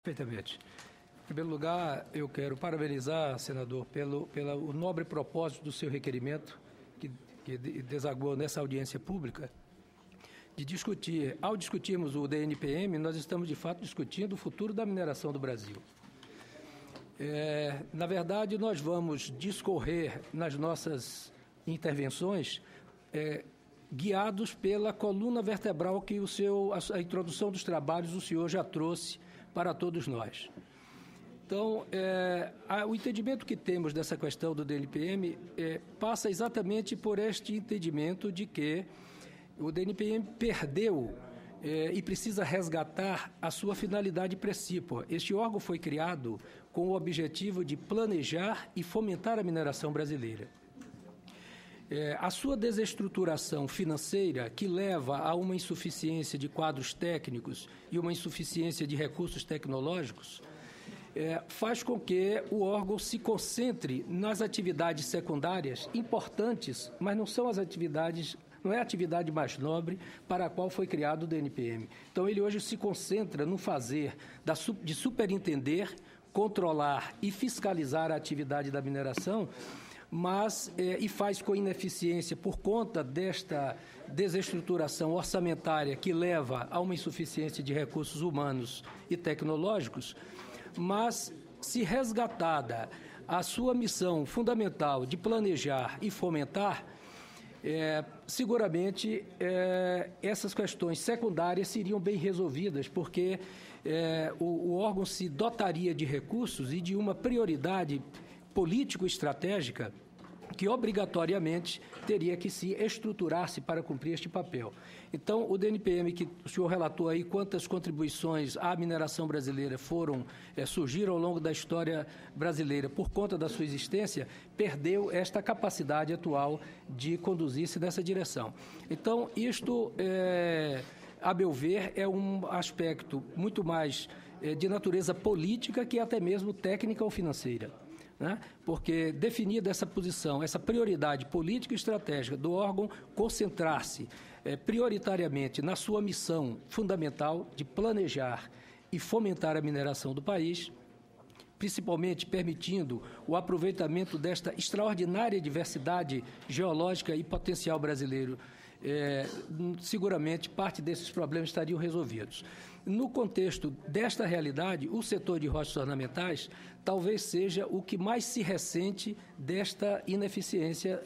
Perfeitamente. Em primeiro lugar, eu quero parabenizar, senador, pelo nobre propósito do seu requerimento, que desaguou nessa audiência pública, de discutir. Ao discutirmos o DNPM, nós estamos, de fato, discutindo o futuro da mineração do Brasil. Na verdade, nós vamos discorrer nas nossas intervenções guiados pela coluna vertebral que a introdução dos trabalhos o senhor já trouxe para todos nós. Então, o entendimento que temos dessa questão do DNPM passa exatamente por este entendimento de que o DNPM perdeu e precisa resgatar a sua finalidade precípua. Este órgão foi criado com o objetivo de planejar e fomentar a mineração brasileira. A sua desestruturação financeira, que leva a uma insuficiência de quadros técnicos e uma insuficiência de recursos tecnológicos, faz com que o órgão se concentre nas atividades secundárias importantes, mas não é a atividade mais nobre para a qual foi criado o DNPM. Então, ele hoje se concentra no fazer de superintender, controlar e fiscalizar a atividade da mineração, e faz com ineficiência por conta desta desestruturação orçamentária que leva a uma insuficiência de recursos humanos e tecnológicos, mas se resgatada a sua missão fundamental de planejar e fomentar, seguramente essas questões secundárias seriam bem resolvidas, porque o órgão se dotaria de recursos e de uma prioridade político-estratégica que obrigatoriamente teria que se estruturar-se para cumprir este papel. Então, o DNPM, que o senhor relatou aí quantas contribuições à mineração brasileira surgiram ao longo da história brasileira por conta da sua existência, perdeu esta capacidade atual de conduzir-se nessa direção. Então, isto, a meu ver, é um aspecto muito mais de natureza política que até mesmo técnica ou financeira. Porque definida essa posição, essa prioridade política e estratégica do órgão concentrar-se prioritariamente na sua missão fundamental de planejar e fomentar a mineração do país, principalmente permitindo o aproveitamento desta extraordinária diversidade geológica e potencial brasileiro, seguramente parte desses problemas estariam resolvidos. No contexto desta realidade, o setor de rochas ornamentais talvez seja o que mais se ressente desta ineficiência,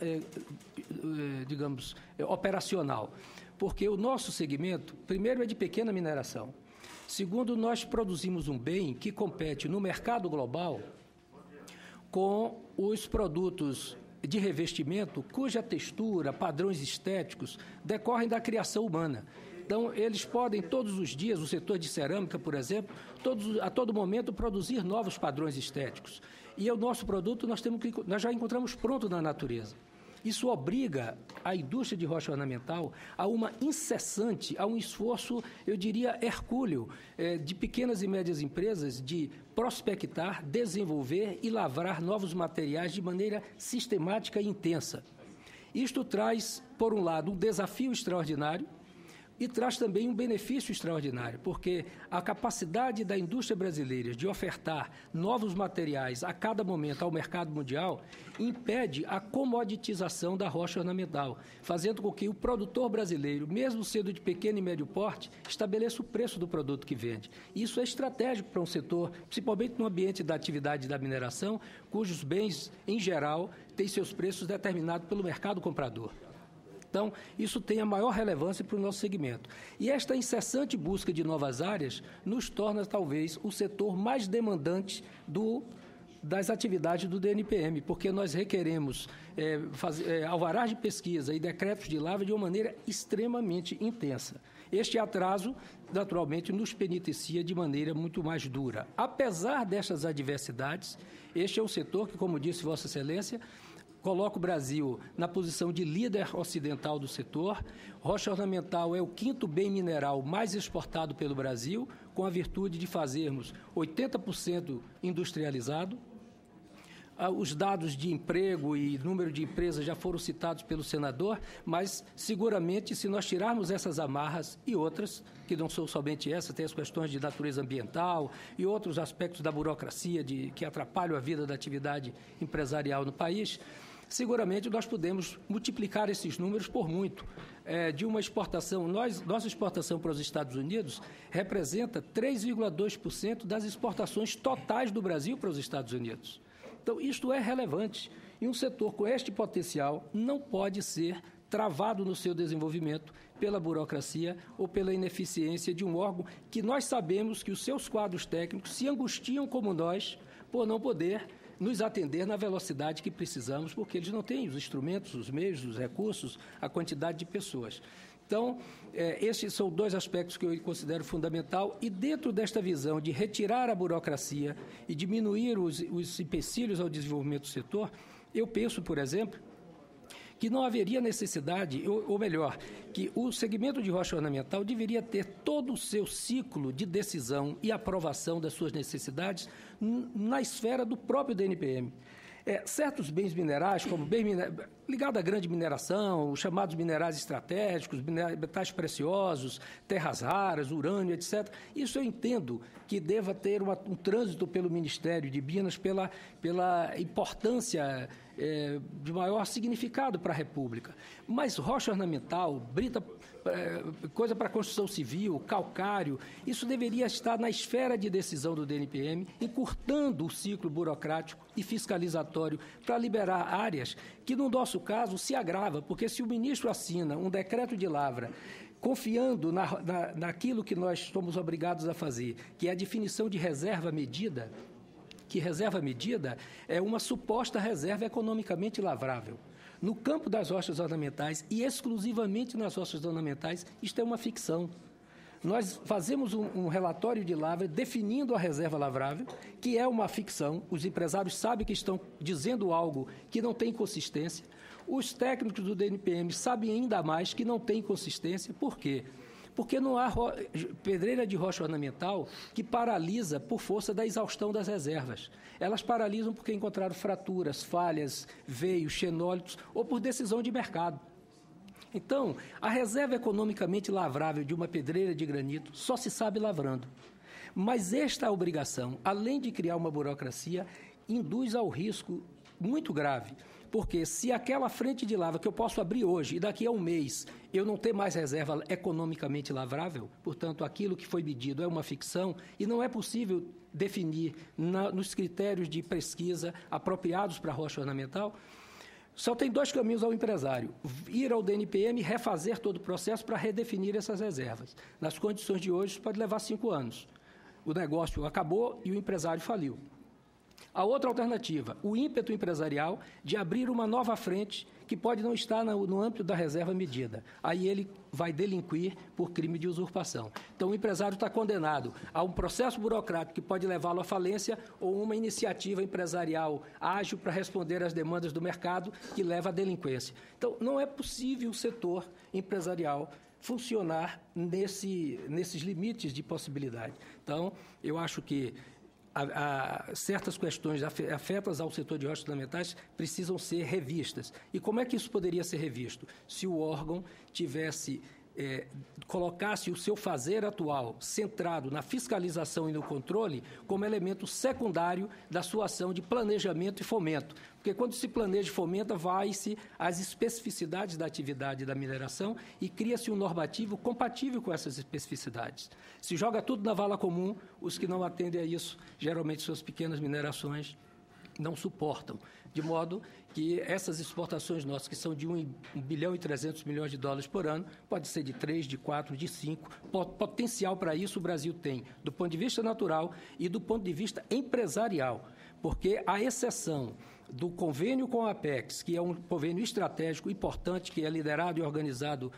operacional. Porque o nosso segmento, primeiro, é de pequena mineração. Segundo, nós produzimos um bem que compete no mercado global com os produtos de revestimento cuja textura, padrões estéticos decorrem da criação humana. Então, eles podem todos os dias, o setor de cerâmica, por exemplo, a todo momento produzir novos padrões estéticos. E o nosso produto nós já encontramos pronto na natureza. Isso obriga a indústria de rocha ornamental a um esforço, eu diria, hercúleo, de pequenas e médias empresas de prospectar, desenvolver e lavrar novos materiais de maneira sistemática e intensa. Isto traz, por um lado, um desafio extraordinário e traz também um benefício extraordinário, porque a capacidade da indústria brasileira de ofertar novos materiais a cada momento ao mercado mundial impede a comoditização da rocha ornamental, fazendo com que o produtor brasileiro, mesmo sendo de pequeno e médio porte, estabeleça o preço do produto que vende. Isso é estratégico para um setor, principalmente no ambiente da atividade da mineração, cujos bens, em geral, têm seus preços determinados pelo mercado comprador. Então, isso tem a maior relevância para o nosso segmento. E esta incessante busca de novas áreas nos torna, talvez, o setor mais demandante das atividades do DNPM, porque nós requeremos alvarás de pesquisa e decretos de lavra de uma maneira extremamente intensa. Este atraso, naturalmente, nos penitencia de maneira muito mais dura. Apesar destas adversidades, este é um setor que, como disse Vossa Excelência, coloca o Brasil na posição de líder ocidental do setor. Rocha ornamental é o 5º bem mineral mais exportado pelo Brasil, com a virtude de fazermos 80% industrializado. Os dados de emprego e número de empresas já foram citados pelo senador, mas, seguramente, se nós tirarmos essas amarras e outras, que não são somente essas, tem as questões de natureza ambiental e outros aspectos da burocracia que atrapalham a vida da atividade empresarial no país, seguramente nós podemos multiplicar esses números por muito. De uma exportação, nossa exportação para os Estados Unidos representa 3,2% das exportações totais do Brasil para os Estados Unidos. Então, isto é relevante. E um setor com este potencial não pode ser travado no seu desenvolvimento pela burocracia ou pela ineficiência de um órgão que nós sabemos que os seus quadros técnicos se angustiam como nós por não poder nos atender na velocidade que precisamos, porque eles não têm os instrumentos, os meios, os recursos, a quantidade de pessoas. Então, esses são dois aspectos que eu considero fundamental e dentro desta visão de retirar a burocracia e diminuir os empecilhos ao desenvolvimento do setor, eu penso, por exemplo, que não haveria necessidade, ou melhor, que o segmento de rocha ornamental deveria ter todo o seu ciclo de decisão e aprovação das suas necessidades na esfera do próprio DNPM. Certos bens minerais, como ligado à grande mineração, os chamados minerais estratégicos, metais preciosos, terras raras, urânio, etc., isso eu entendo que deva ter um trânsito pelo Ministério de Minas pela importância de maior significado para a República. Mas rocha ornamental, brita, coisa para construção civil, calcário, isso deveria estar na esfera de decisão do DNPM, encurtando o ciclo burocrático e fiscalizatório para liberar áreas que, no nosso caso, se agrava, porque se o ministro assina um decreto de lavra confiando naquilo que nós somos obrigados a fazer, que é a definição de reserva medida, que reserva medida é uma suposta reserva economicamente lavrável. No campo das rochas ornamentais, e exclusivamente nas rochas ornamentais, isto é uma ficção. Nós fazemos um relatório de lavra definindo a reserva lavrável, que é uma ficção. Os empresários sabem que estão dizendo algo que não tem consistência. Os técnicos do DNPM sabem ainda mais que não tem consistência. Por quê? Porque não há pedreira de rocha ornamental que paralisa por força da exaustão das reservas. Elas paralisam porque encontraram fraturas, falhas, veios, xenólitos ou por decisão de mercado. Então, a reserva economicamente lavrável de uma pedreira de granito só se sabe lavrando. Mas esta obrigação, além de criar uma burocracia, induz ao risco muito grave. Porque se aquela frente de lavra que eu posso abrir hoje e daqui a um mês eu não ter mais reserva economicamente lavrável, portanto, aquilo que foi medido é uma ficção e não é possível definir nos critérios de pesquisa apropriados para a rocha ornamental, só tem dois caminhos ao empresário: ir ao DNPM e refazer todo o processo para redefinir essas reservas. Nas condições de hoje, isso pode levar 5 anos. O negócio acabou e o empresário faliu. A outra alternativa, o ímpeto empresarial de abrir uma nova frente que pode não estar no âmbito da reserva medida. Aí ele vai delinquir por crime de usurpação. Então, o empresário está condenado a um processo burocrático que pode levá-lo à falência ou uma iniciativa empresarial ágil para responder às demandas do mercado que leva à delinquência. Então, não é possível o setor empresarial funcionar nesses limites de possibilidade. Então, eu acho que certas questões afetas ao setor de rochas ornamentais precisam ser revistas. E como é que isso poderia ser revisto? Se o órgão colocasse o seu fazer atual centrado na fiscalização e no controle como elemento secundário da sua ação de planejamento e fomento. Porque quando se planeja e fomenta, vai-se às especificidades da atividade da mineração e cria-se um normativo compatível com essas especificidades. Se joga tudo na vala comum, os que não atendem a isso, geralmente suas pequenas minerações, não suportam. De modo que essas exportações nossas, que são de 1 bilhão e 300 milhões de dólares por ano, pode ser de 3, de 4, de 5. Potencial para isso o Brasil tem, do ponto de vista natural e do ponto de vista empresarial, porque a exceção do convênio com a Apex, que é um convênio estratégico importante, que é liderado e organizado,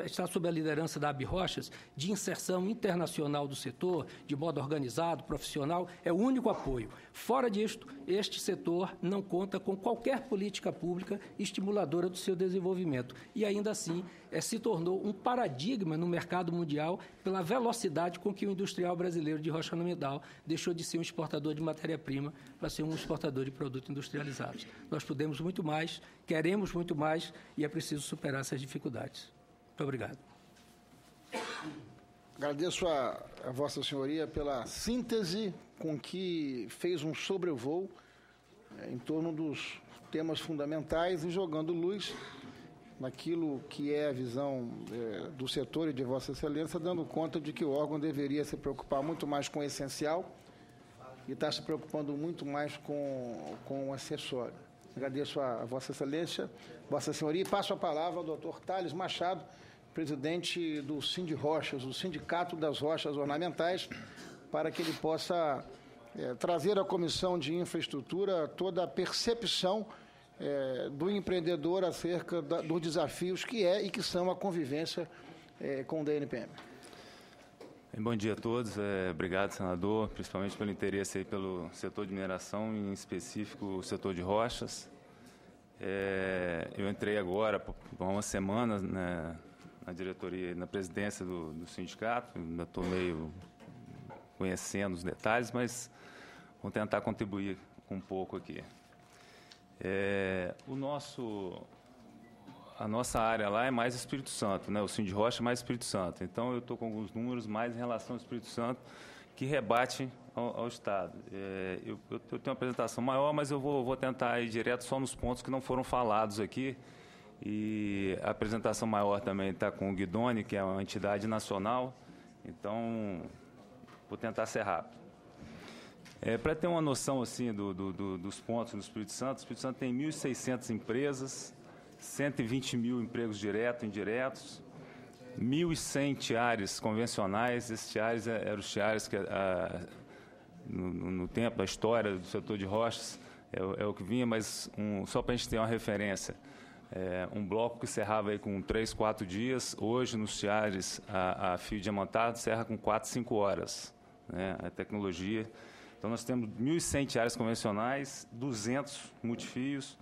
está sob a liderança da ABRochas, de inserção internacional do setor, de modo organizado, profissional, é o único apoio. Fora disto, este setor não conta com qualquer política pública estimuladora do seu desenvolvimento. E, ainda assim, se tornou um paradigma no mercado mundial pela velocidade com que o industrial brasileiro de rocha ornamental deixou de ser um exportador de matéria-prima para ser um exportador de produtos industrializados. Nós podemos muito mais, queremos muito mais e é preciso superar essas dificuldades. Muito obrigado. Agradeço a Vossa Senhoria pela síntese com que fez um sobrevoo em torno dos temas fundamentais e jogando luz naquilo que é a visão do setor e de Vossa Excelência, dando conta de que o órgão deveria se preocupar muito mais com o essencial e está se preocupando muito mais com o acessório. Agradeço a Vossa Excelência, Vossa Senhoria, e passo a palavra ao doutor Thales Machado, presidente do Sindirochas, o Sindicato das Rochas Ornamentais, para que ele possa trazer à Comissão de Infraestrutura toda a percepção do empreendedor acerca dos desafios que é e que são a convivência com o DNPM. Bom dia a todos. Obrigado, senador, principalmente pelo interesse aí pelo setor de mineração, em específico o setor de rochas. Eu entrei agora, por uma semana, na diretoria, na presidência do sindicato, ainda estou meio conhecendo os detalhes, mas vou tentar contribuir um pouco aqui. A nossa área lá é mais Espírito Santo, né? O Sindirocha é mais Espírito Santo. Então, eu estou com alguns números mais em relação ao Espírito Santo que rebatem ao Estado. Eu tenho uma apresentação maior, mas eu vou tentar ir direto só nos pontos que não foram falados aqui. E a apresentação maior também está com o Guidoni, que é uma entidade nacional. Então, vou tentar ser rápido. Para ter uma noção assim, dos pontos no Espírito Santo, o Espírito Santo tem 1.600 empresas, 120 mil empregos diretos e indiretos, 1.100 tiares convencionais. Esses tiares eram os tiares que, no tempo da história do setor de rochas, é o que vinha, mas só para a gente ter uma referência, um bloco que cerrava aí com 3, 4 dias, hoje nos tiares a fio diamantado serra com 4, 5 horas, né? A tecnologia. Então, nós temos 1.100 tiares convencionais, 200 multifios,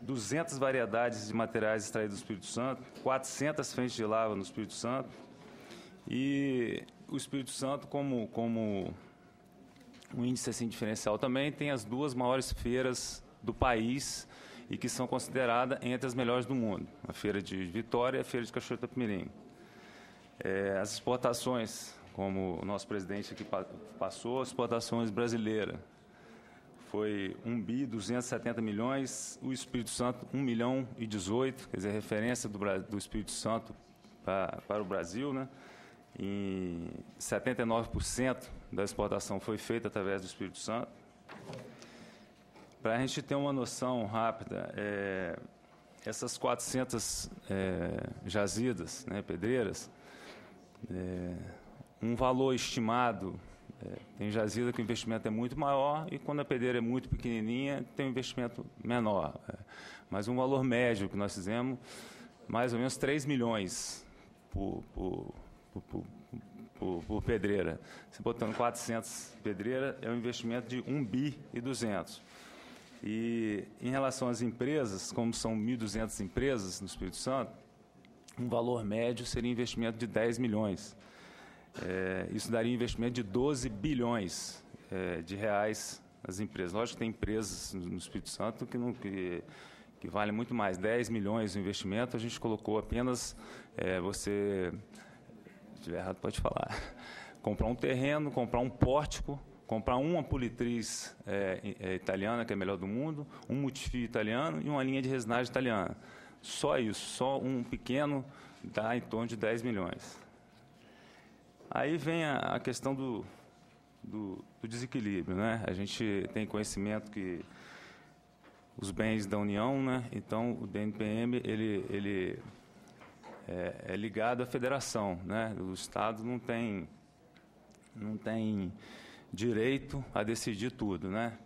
200 variedades de materiais extraídos do Espírito Santo, 400 frentes de lava no Espírito Santo. E o Espírito Santo, como um índice assim, diferencial também, tem as 2 maiores feiras do país e que são consideradas entre as melhores do mundo. A Feira de Vitória e a Feira de Cachoeira do Itapemirim. As exportações, como o nosso presidente aqui passou, exportações brasileiras. Foi 1.270 milhões, o Espírito Santo 1.018.000, quer dizer, referência do Espírito Santo para o Brasil, né? E 79% da exportação foi feita através do Espírito Santo. Para a gente ter uma noção rápida, essas 400 jazidas, né, pedreiras, um valor estimado, tem jazida que o investimento é muito maior e quando a pedreira é muito pequenininha tem um investimento menor. Mas um valor médio que nós fizemos, mais ou menos 3 milhões por pedreira. Se botando 400 pedreiras, é um investimento de 1.200 bi. E em relação às empresas, como são 1.200 empresas no Espírito Santo, um valor médio seria investimento de 10 milhões. Isso daria um investimento de 12 bilhões de reais nas empresas. Lógico que tem empresas no Espírito Santo que valem muito mais. 10 milhões de investimento, a gente colocou apenas, se estiver errado pode falar, comprar um terreno, comprar um pórtico, comprar uma politriz italiana, que é a melhor do mundo, um multifio italiano e uma linha de resinagem italiana. Só isso, só um pequeno dá em torno de 10 milhões. Aí vem a questão do desequilíbrio, né? A gente tem conhecimento que os bens da União, né? Então o DNPM ele é ligado à federação, né? O Estado não tem direito a decidir tudo, né?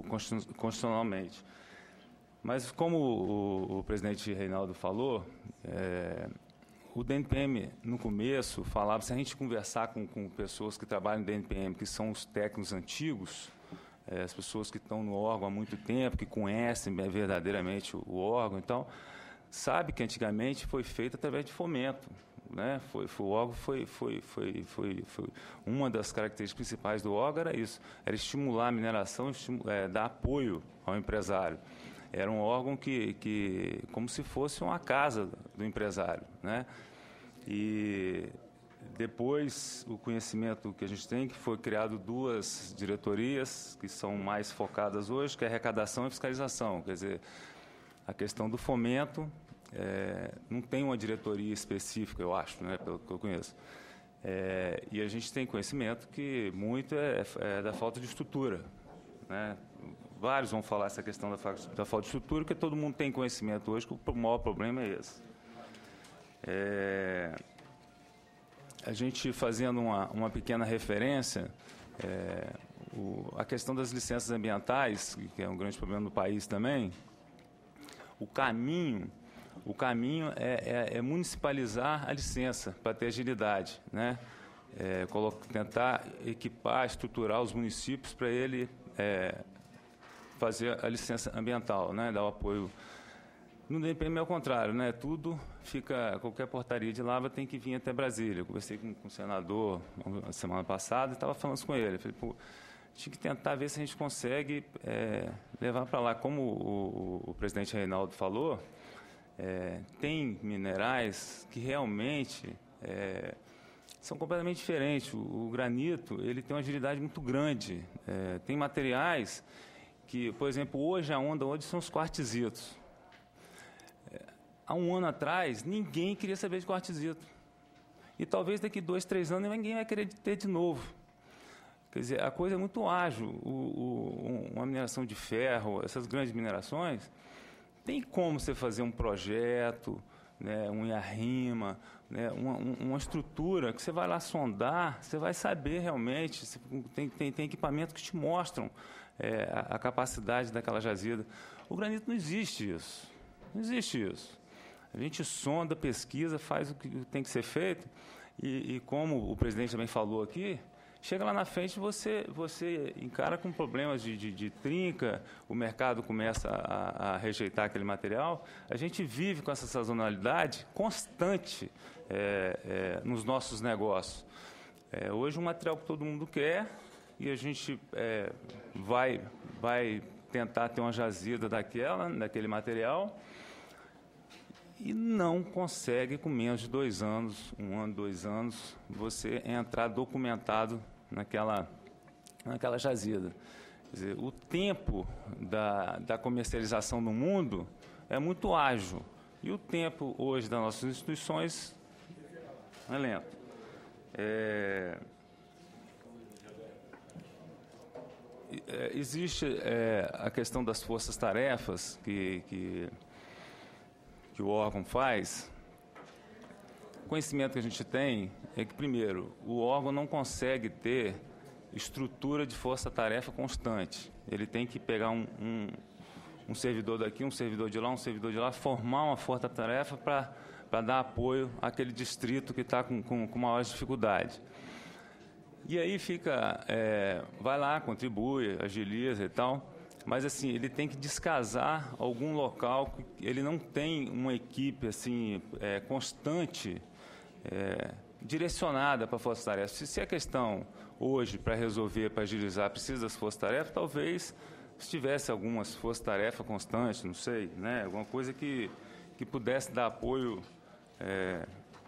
Constitucionalmente. Mas como o presidente Reinaldo falou, o DNPM, no começo, falava, se a gente conversar com pessoas que trabalham no DNPM, que são os técnicos antigos, as pessoas que estão no órgão há muito tempo, que conhecem verdadeiramente o órgão e tal, sabe que antigamente foi feito através de fomento, né? O órgão foi uma das características principais do órgão era isso, era estimular a mineração, dar apoio ao empresário. Era um órgão que como se fosse uma casa do empresário, né? E depois o conhecimento que a gente tem, que foi criado 2 diretorias que são mais focadas hoje, que é arrecadação e fiscalização. Quer dizer, a questão do fomento não tem uma diretoria específica, eu acho, né, pelo que eu conheço. E a gente tem conhecimento que muito é da falta de estrutura, né? Vários vão falar essa questão da falta de estrutura, porque todo mundo tem conhecimento hoje que o maior problema é esse. A gente fazendo uma pequena referência, a questão das licenças ambientais, que é um grande problema no país também, o caminho é municipalizar a licença para ter agilidade, né? Tentar equipar, estruturar os municípios para ele fazer a licença ambiental, né? Dar o apoio. No DNPM é o contrário, né? Tudo fica, qualquer portaria de lava tem que vir até Brasília. Eu conversei com o senador na semana passada e estava falando isso com ele. Eu falei, pô, tinha que tentar ver se a gente consegue levar para lá. Como o presidente Reinaldo falou, tem minerais que realmente são completamente diferentes. O granito ele tem uma agilidade muito grande. Tem materiais que, por exemplo, hoje a onda são os quartzitos. Há um ano atrás, ninguém queria saber de quartzito. E talvez daqui 2, 3 anos ninguém vai querer ter de novo. Quer dizer, a coisa é muito ágil. Uma mineração de ferro, essas grandes minerações, tem como você fazer um projeto, né, um IARIMA, né, uma estrutura que você vai lá sondar, você vai saber realmente, tem equipamentos que te mostram a capacidade daquela jazida. O granito não existe isso. Não existe isso. A gente sonda, pesquisa, faz o que tem que ser feito e como o presidente também falou aqui, chega lá na frente você encara com problemas de trinca, o mercado começa a rejeitar aquele material. A gente vive com essa sazonalidade constante nos nossos negócios. Hoje um material que todo mundo quer e a gente vai tentar ter uma jazida daquele material e não consegue, com menos de 2 anos, 1 ano, 2 anos, você entrar documentado naquela jazida. Quer dizer, o tempo da comercialização no mundo é muito ágil. E o tempo, hoje, das nossas instituições é lento. Existe a questão das forças-tarefas que o órgão faz. O conhecimento que a gente tem é que, primeiro, o órgão não consegue ter estrutura de força-tarefa constante. Ele tem que pegar um servidor daqui, um servidor de lá, formar uma força-tarefa para dar apoio àquele distrito que está com maiores dificuldades. E aí vai lá, contribui, agiliza e tal. Mas, assim, ele tem que descasar algum local que ele não tem uma equipe, assim, constante, direcionada para a força-tarefa. Se a questão, hoje, para resolver, para agilizar, precisa das forças-tarefas, talvez, se tivesse algumas forças-tarefas constantes, não sei, né? Alguma coisa que pudesse dar apoio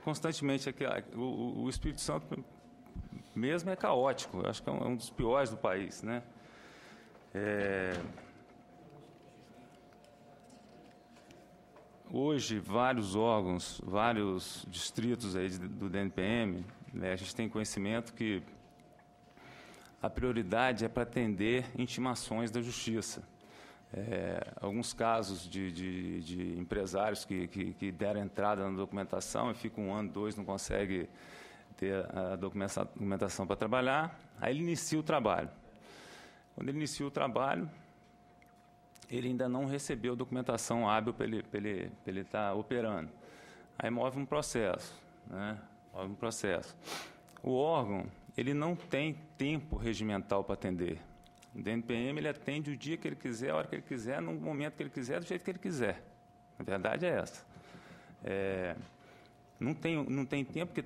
constantemente. O Espírito Santo mesmo é caótico. Eu acho que é um dos piores do país, né? Hoje, vários órgãos, vários distritos aí do DNPM, né, a gente tem conhecimento que a prioridade é para atender intimações da Justiça. Alguns casos de empresários que deram entrada na documentação e ficam 1 ano, 2, não consegue ter a documentação para trabalhar, aí ele inicia o trabalho. Quando ele inicia o trabalho, ele ainda não recebeu documentação hábil para ele estar operando. Aí move um processo, né? Move um processo. O órgão, ele não tem tempo regimental para atender. O DNPM, ele atende o dia que ele quiser, a hora que ele quiser, no momento que ele quiser, do jeito que ele quiser. A verdade é essa. Não tem tempo, porque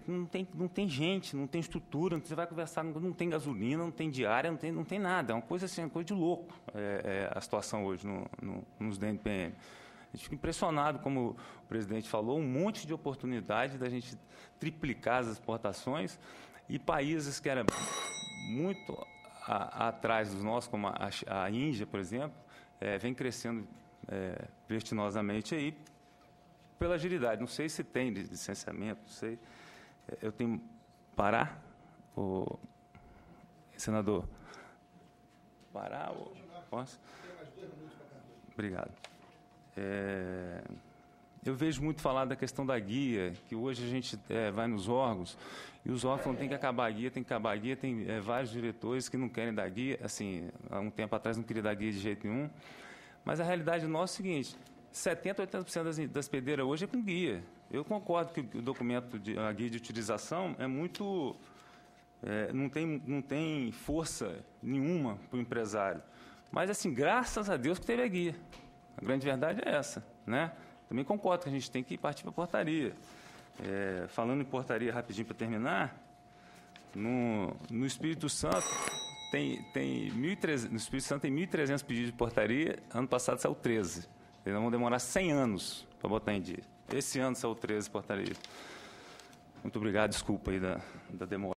não tem gente, não tem estrutura, você vai conversar, não tem gasolina, não tem diária, não tem nada. É uma coisa assim, uma coisa de louco a situação hoje nos DNPM. A gente fica impressionado, como o presidente falou, um monte de oportunidade da gente triplicar as exportações e países que eram muito atrás dos nossos, como a Índia, por exemplo, vem crescendo vertiginosamente aí, pela agilidade. Não sei se tem licenciamento, não sei. Eu tenho... Parar, o senador? Parar? Posso? Obrigado. Eu vejo muito falar da questão da guia, que hoje a gente vai nos órgãos, e os órgãos falam, tem que acabar a guia, tem vários diretores que não querem dar guia, assim, há um tempo atrás não queria dar guia de jeito nenhum, mas a realidade nossa é o seguinte: 70% a 80% das pedreiras hoje é com guia. Eu concordo que o documento, a guia de utilização, é muito... não tem força nenhuma para o empresário. Mas, assim, graças a Deus que teve a guia. A grande verdade é essa, né? Também concordo que a gente tem que partir para a portaria. Falando em portaria, rapidinho para terminar, no Espírito Santo tem 1.300, no Espírito Santo tem 1.300 pedidos de portaria, ano passado saiu 13. Eles vão demorar 100 anos para botar em dia. Esse ano saiu 13 portarias. Muito obrigado, desculpa aí da demora.